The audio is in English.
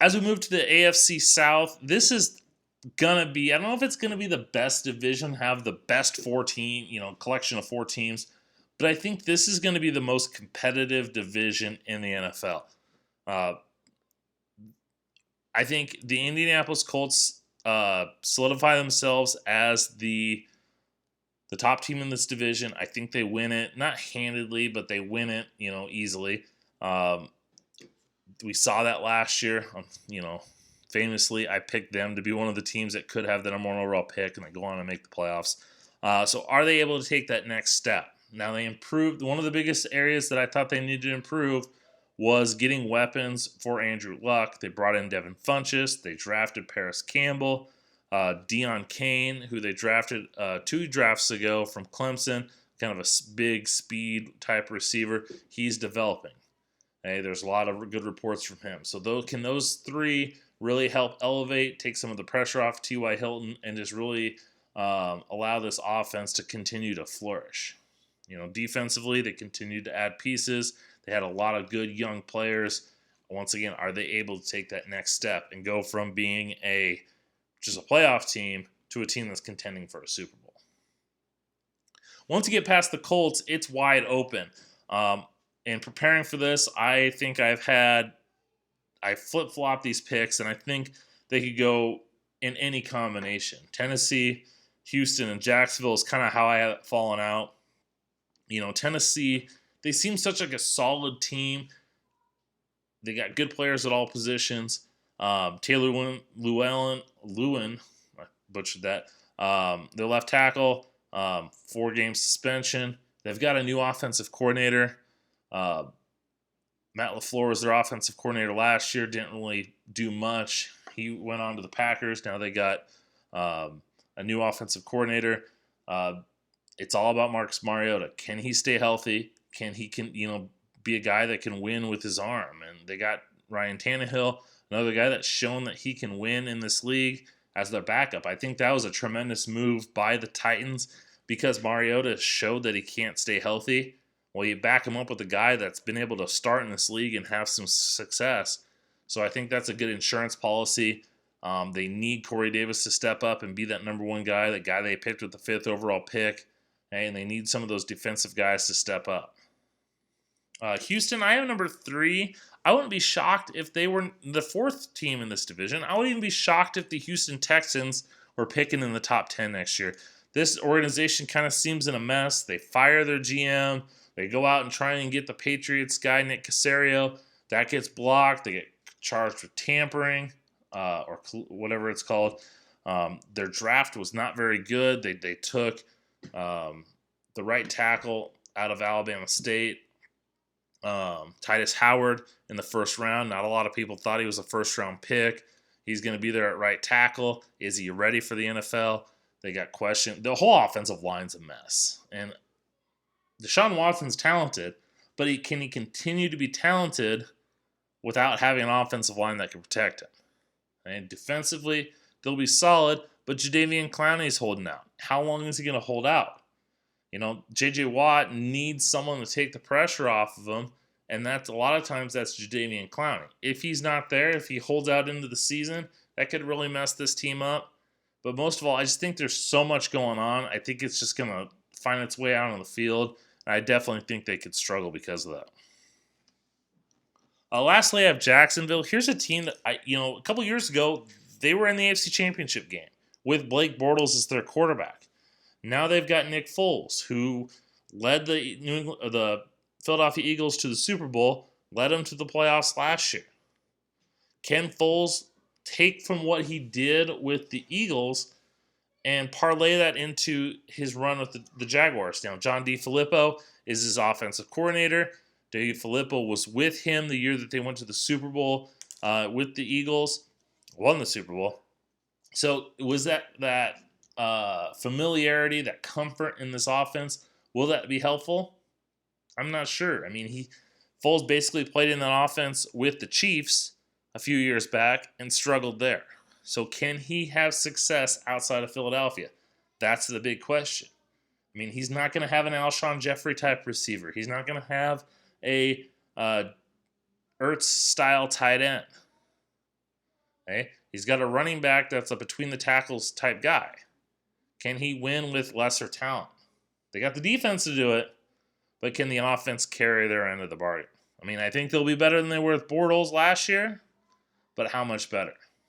As we move to the AFC South, this is gonna be, I don't know if it's gonna be the best division, have the best collection of 4 teams, but I think this is gonna be the most competitive division in the NFL. Uh, I think the Indianapolis Colts solidify themselves as the top team in this division. I think they win it, not handedly, but they win it, easily. We saw that last year. Famously, I picked them to be one of the teams that could have the number 1 overall pick, and they go on and make the playoffs. So are they able to take that next step? Now, they improved. One of the biggest areas that I thought they needed to improve was getting weapons for Andrew Luck. They brought in Devin Funchess. They drafted Paris Campbell, Deion Kane, who they drafted 2 drafts ago from Clemson, kind of a big speed type receiver. He's developing. Hey, there's a lot of good reports from him. So can those 3 really help elevate, take some of the pressure off T.Y. Hilton, and just really allow this offense to continue to flourish? Defensively, they continued to add pieces. They had a lot of good young players. Once again, are they able to take that next step and go from being just a playoff team to a team that's contending for a Super Bowl? Once you get past the Colts, it's wide open. In preparing for this, I think I flip-flopped these picks, and I think they could go in any combination. Tennessee, Houston, and Jacksonville is kind of how I had it fallen out. Tennessee, they seem such like a solid team. They got good players at all positions. Taylor Lewin, I butchered that. Their left tackle, 4-game suspension. They've got a new offensive coordinator. Matt LaFleur was their offensive coordinator last year. Didn't really do much. He went on to the Packers. Now they got a new offensive coordinator. It's all about Marcus Mariota. Can he stay healthy? Can he be a guy that can win with his arm? And they got Ryan Tannehill, another guy that's shown that he can win in this league, as their backup. I think that was a tremendous move by the Titans because Mariota showed that he can't stay healthy. Well, you back him up with a guy that's been able to start in this league and have some success. So I think that's a good insurance policy. They need Corey Davis to step up and be that number 1 guy, the guy they picked with the 5th overall pick. And they need some of those defensive guys to step up. Houston, I have number 3. I wouldn't be shocked if they were the 4th team in this division. I wouldn't even be shocked if the Houston Texans were picking in the top 10 next year. This organization kind of seems in a mess. They fire their GM. They go out and try and get the Patriots guy, Nick Caserio. That gets blocked. They get charged with tampering or whatever it's called. Their draft was not very good. They took the right tackle out of Alabama State, Titus Howard, in the first round. Not a lot of people thought he was a first-round pick. He's going to be there at right tackle. Is he ready for the NFL? They got questioned. The whole offensive line's a mess. And Deshaun Watson's talented, but can he continue to be talented without having an offensive line that can protect him? And defensively, they'll be solid, but Jadeveon Clowney's holding out. How long is he going to hold out? J.J. Watt needs someone to take the pressure off of him, and that's a lot of times that's Jadeveon Clowney. If he's not there, if he holds out into the season, that could really mess this team up. But most of all, I just think there's so much going on. I think it's just going to find its way out on the field, and I definitely think they could struggle because of that. Lastly, I have Jacksonville. Here's a team that a couple years ago, they were in the AFC Championship game with Blake Bortles as their quarterback. Now they've got Nick Foles, who led the Philadelphia Eagles to the Super Bowl, led them to the playoffs last year. Can Foles take from what he did with the Eagles and parlay that into his run with the Jaguars? Now, John DeFilippo is his offensive coordinator. DeFilippo was with him the year that they went to the Super Bowl with the Eagles, won the Super Bowl. So was that familiarity, that comfort in this offense, will that be helpful? I'm not sure. I mean, Foles basically played in that offense with the Chiefs a few years back and struggled there. So can he have success outside of Philadelphia? That's the big question. I mean, he's not going to have an Alshon Jeffrey type receiver. He's not going to have a Ertz style tight end. Okay? He's got a running back that's a between the tackles type guy. Can he win with lesser talent? They got the defense to do it, but can the offense carry their end of the bargain? I mean, I think they'll be better than they were with Bortles last year, but how much better?